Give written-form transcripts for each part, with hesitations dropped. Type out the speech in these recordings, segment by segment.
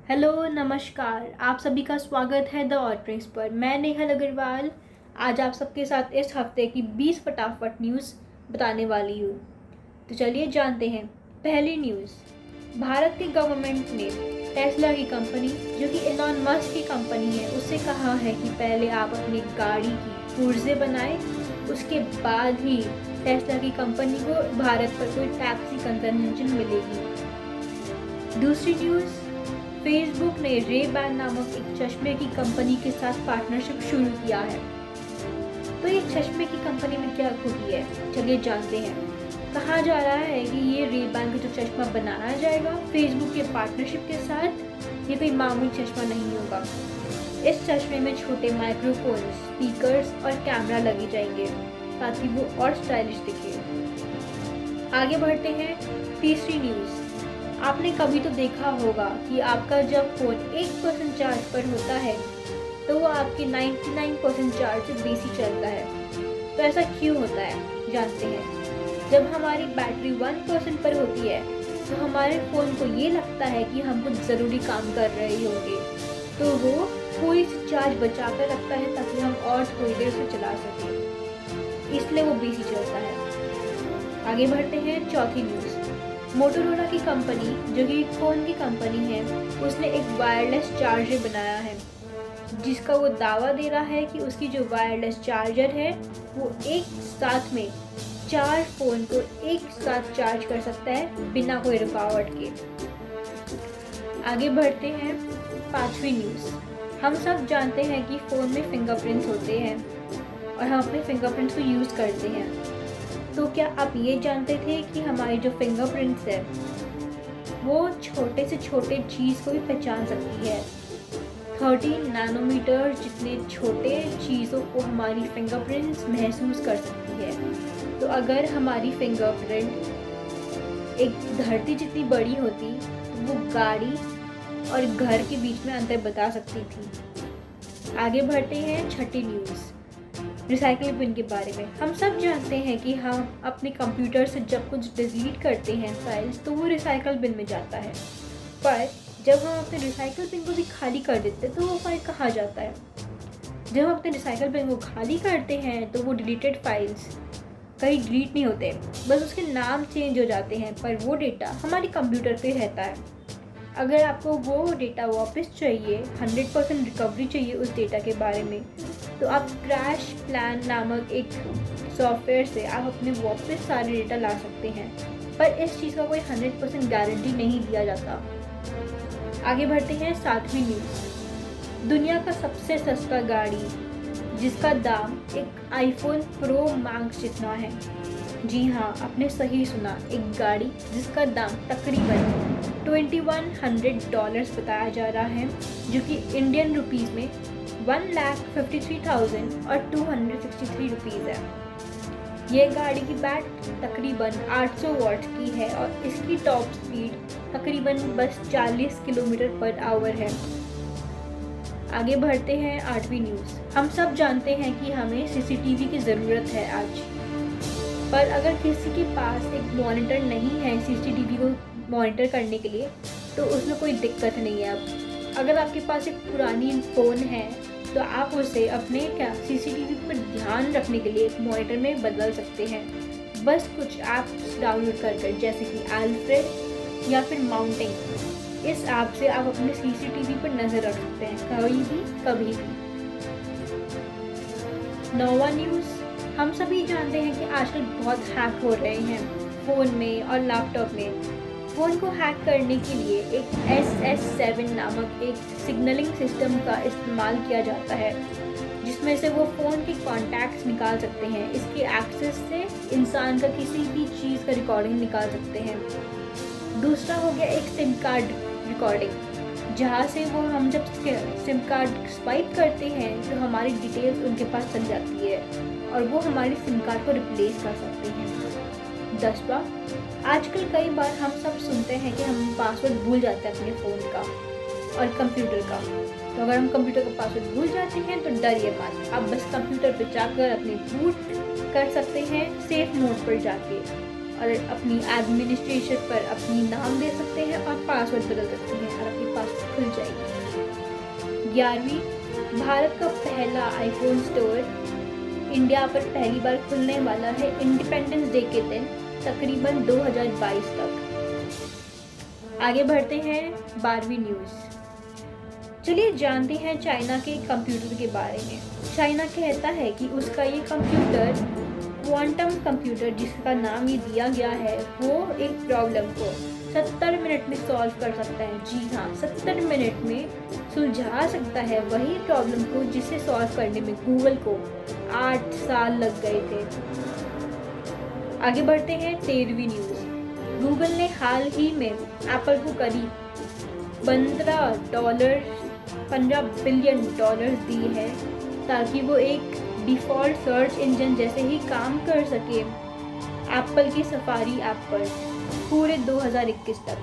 Hello नमस्कार, आप सभी का स्वागत है द ऑटरिंग्स पर। मैं नेहल अग्रवाल आज आप सबके साथ इस हफ्ते की 20 फटाफट न्यूज़ बताने वाली हूँ। तो चलिए जानते हैं। पहली न्यूज़, भारत की गवर्नमेंट ने टेस्ला की कंपनी, जो कि एलॉन मस्क की कंपनी है, उससे कहा है कि पहले आप अपनी गाड़ी की पुर्जे बनाएं, उसके बाद ही टेस्ला की कंपनी को भारत पर कोई टैक्स की कंसेशन मिलेगी। दूसरी न्यूज़, फेसबुक ने रे-बैन नामक एक चश्मे की कंपनी के साथ पार्टनरशिप शुरू किया है। तो ये चश्मे की कंपनी में क्या खूबी है, चलिए जानते हैं। कहा जा रहा है कि ये रे-बैन का जो चश्मा बनाया जाएगा फेसबुक के पार्टनरशिप के साथ, ये कोई मामूली चश्मा नहीं होगा। इस चश्मे में छोटे माइक्रोफोन, स्पीकर्स और कैमरा लगे जाएंगे ताकि वो और स्टाइलिश दिखे। आगे बढ़ते हैं। तीसरी न्यूज़, आपने कभी तो देखा होगा कि आपका जब फ़ोन 1% चार्ज पर होता है तो वो आपके 99% चार्ज से बेसी चलता है। तो ऐसा क्यों होता है, जानते हैं। जब हमारी बैटरी 1% पर होती है तो हमारे फ़ोन को ये लगता है कि हम कुछ ज़रूरी काम कर रहे होंगे, तो वो थोड़ी सी चार्ज बचा कर रखता है ताकि हम और थोड़ी देर से चला सकें, इसलिए वो बेसी चलता है। आगे बढ़ते हैं। चौथी न्यूज़, मोटोरोला की कंपनी, जो कि फ़ोन की कंपनी है, उसने एक वायरलेस चार्जर बनाया है जिसका वो दावा दे रहा है कि उसकी जो वायरलेस चार्जर है वो एक साथ में 4 फ़ोन को एक साथ चार्ज कर सकता है बिना कोई रुकावट के। आगे बढ़ते हैं। पांचवी न्यूज़, हम सब जानते हैं कि फ़ोन में फिंगरप्रिंट्स होते हैं और हम अपने फिंगरप्रिंट्स को यूज़ करते हैं। तो क्या आप ये जानते थे कि हमारी जो फिंगरप्रिंट्स है वो छोटे से छोटे चीज़ को भी पहचान सकती है। 30 नैनोमीटर जितने छोटे चीज़ों को हमारी फिंगरप्रिंट्स महसूस कर सकती है। तो अगर हमारी फिंगरप्रिंट एक धरती जितनी बड़ी होती तो वो गाड़ी और घर के बीच में अंतर बता सकती थी। आगे बढ़ते हैं। छठी न्यूज़, रिसाइकल बिन के बारे में। हम सब जानते हैं कि हम अपने कंप्यूटर से जब कुछ डिलीट करते हैं फाइल्स तो वो रिसाइकल बिन में जाता है, पर जब हम अपने रिसाइकल बिन को भी खाली कर देते हैं तो वो फाइल कहाँ जाता है। जब हम अपने रिसाइकल बिन को खाली करते हैं तो वो डिलीटेड फाइल्स कहीं डिलीट नहीं होते, बस उसके नाम चेंज हो जाते हैं, पर वो डेटा हमारे कंप्यूटर पे रहता है। अगर आपको वो डेटा वापस चाहिए, 100% रिकवरी चाहिए उस डेटा के बारे में, तो आप क्रैश प्लान नामक एक सॉफ्टवेयर से आप अपने वापस सारे डेटा ला सकते हैं, पर इस चीज़ का कोई 100% गारंटी नहीं दिया जाता। आगे बढ़ते हैं। 7वीं न्यूज़, दुनिया का सबसे सस्ता गाड़ी जिसका दाम एक आईफोन प्रो मैक्स जितना है। जी हाँ, आपने सही सुना, एक गाड़ी जिसका दाम तकरीबन $2100 बताया जा रहा है, जो कि इंडियन रुपीज़ में 1,53,263 रुपीज़ है। ये गाड़ी की बैटरी तकरीबन 800 वाट की है और इसकी टॉप स्पीड तकरीबन बस 40 किलोमीटर पर आवर है। आगे बढ़ते हैं। 8वीं न्यूज़, हम सब जानते हैं कि हमें सीसीटीवी की ज़रूरत है आज, पर अगर किसी के पास एक मॉनिटर नहीं है सीसीटीवी को मॉनिटर करने के लिए तो उसमें कोई दिक्कत नहीं है। अब अगर आपके पास एक पुरानी फ़ोन है तो आप उसे अपने सीसीटीवी पर ध्यान रखने के लिए एक मॉनिटर में बदल सकते हैं, बस कुछ ऐप्स डाउनलोड कर जैसे कि अल्फ्रेड या फिर माउंटिंग। इस ऐप से आप अपने सीसीटीवी पर नज़र रख सकते हैं कहीं भी कभी भी। 9वां न्यूज़, हम सभी जानते हैं कि आजकल बहुत हैक हो रहे हैं फ़ोन में और लैपटॉप में। फ़ोन को हैक करने के लिए एक SS7 नामक एक सिग्नलिंग सिस्टम का इस्तेमाल किया जाता है, जिसमें से वो फ़ोन के कॉन्टैक्ट्स निकाल सकते हैं। इसके एक्सेस से इंसान का किसी भी चीज़ का रिकॉर्डिंग निकाल सकते हैं। दूसरा हो गया एक सिम कार्ड रिकॉर्डिंग, जहाँ से वो हम जब सिम कार्ड स्वाइप करते हैं तो हमारी डिटेल्स उनके पास चल जाती है और वो हमारी सिम कार्ड को रिप्लेस कर सकते हैं। 10वां, आजकल कई बार हम सब सुनते हैं कि हम पासवर्ड भूल जाते हैं अपने फ़ोन का और कंप्यूटर का। तो अगर हम कंप्यूटर का पासवर्ड भूल जाते हैं तो डरिए मत, आप बस कंप्यूटर पर जाकर अपने बूट कर सकते हैं सेफ मोड पर जाके, और अपनी एडमिनिस्ट्रेशन पर अपनी नाम दे सकते हैं और पासवर्ड बदल सकते हैं और आपकी पासवर्ड खुल जाएगी। 11वीं, भारत का पहला आईफोन स्टोर इंडिया पर पहली बार खुलने वाला है इंडिपेंडेंस डे के दिन, तकरीबन 2022 तक। आगे बढ़ते हैं 12वीं न्यूज़। चलिए जानते हैं चाइना के कंप्यूटर के बारे में। चाइना कहता है कि उसका ये कंप्यूटर, क्वांटम कंप्यूटर जिसका नाम ये दिया गया है, वो एक प्रॉब्लम को 70 मिनट में सॉल्व कर सकता है। जी हाँ, 70 मिनट में सुलझा सकता है वही प्रॉब्लम को जिसे सॉल्व करने में गूगल को 8 साल लग गए थे। आगे बढ़ते हैं 13वीं न्यूज़। गूगल ने हाल ही में एप्पल को करीब $15 बिलियन दिए हैं ताकि वो एक डिफ़ॉल्ट सर्च इंजन जैसे ही काम कर सके एप्पल की सफारी ऐप पर पूरे 2021 तक।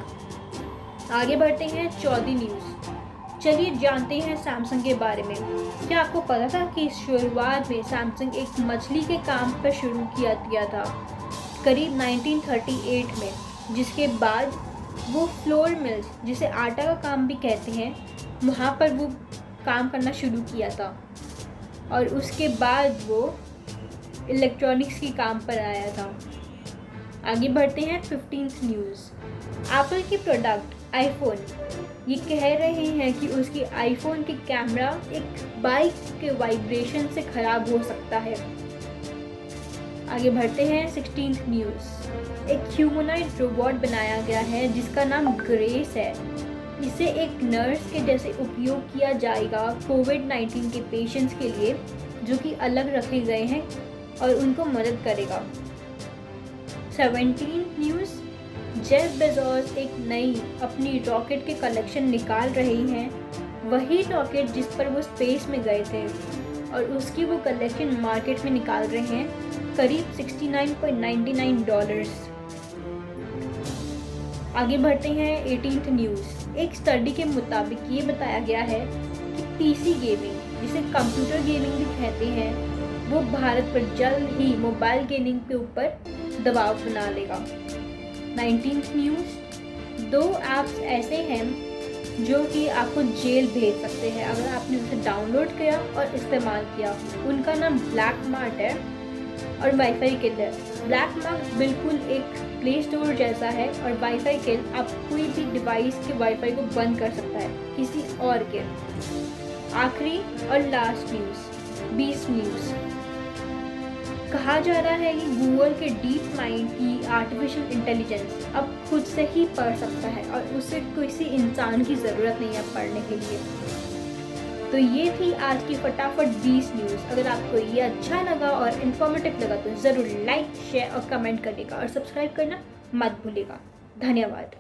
आगे बढ़ते हैं 14वीं न्यूज़। चलिए जानते हैं सैमसंग के बारे में। क्या आपको पता था कि शुरुआत में सैमसंग एक मछली के काम पर शुरू किया था करीब 1938 में, जिसके बाद वो फ्लोर मिल्स, जिसे आटा का काम भी कहते हैं, वहाँ पर वो काम करना शुरू किया था और उसके बाद वो इलेक्ट्रॉनिक्स के काम पर आया था। आगे बढ़ते हैं 15th न्यूज़। एप्पल के प्रोडक्ट आईफोन ये कह रहे हैं कि उसकी आईफोन की कैमरा एक बाइक के वाइब्रेशन से ख़राब हो सकता है। आगे बढ़ते हैं 16th न्यूज़। एक ह्यूमनॉइड रोबोट बनाया गया है जिसका नाम ग्रेस है। इसे एक नर्स के जैसे उपयोग किया जाएगा कोविड-19 के पेशेंट्स के लिए, जो कि अलग रखे गए हैं, और उनको मदद करेगा। 17th news. जेफ बेजोस एक नई अपनी रॉकेट के कलेक्शन निकाल रहे हैं, वही रॉकेट जिस पर वो स्पेस में गए थे, और उसकी वो कलेक्शन मार्केट में निकाल रहे हैं करीब $69.99। आगे बढ़ते हैं 18th न्यूज़। एक स्टडी के मुताबिक ये बताया गया है कि पीसी गेमिंग, जिसे कंप्यूटर गेमिंग भी कहते हैं, वो भारत पर जल्द ही मोबाइल गेमिंग के ऊपर दबाव बना लेगा। 19th news. 2 ऐप्स ऐसे हैं जो कि आपको जेल भेज सकते हैं अगर आपने उसे डाउनलोड किया और इस्तेमाल किया। उनका नाम ब्लैक मार्ट है और वाईफाई किलर। ब्लैक मार्ट बिल्कुल एक प्ले स्टोर जैसा है और वाईफाई किल आप कोई भी डिवाइस के वाईफाई को बंद कर सकता है किसी और के। आखिरी और लास्ट न्यूज़ 20 न्यूज़। कहा जा रहा है कि गूगल के डीप माइंड की आर्टिफिशियल इंटेलिजेंस अब खुद से ही पढ़ सकता है और उसे किसी इंसान की ज़रूरत नहीं है पढ़ने के लिए। तो ये थी आज की फटाफट 20 न्यूज़। अगर आपको ये अच्छा लगा और इन्फॉर्मेटिव लगा तो ज़रूर लाइक, शेयर और कमेंट करिएगा और सब्सक्राइब करना मत भूलिएगा। धन्यवाद।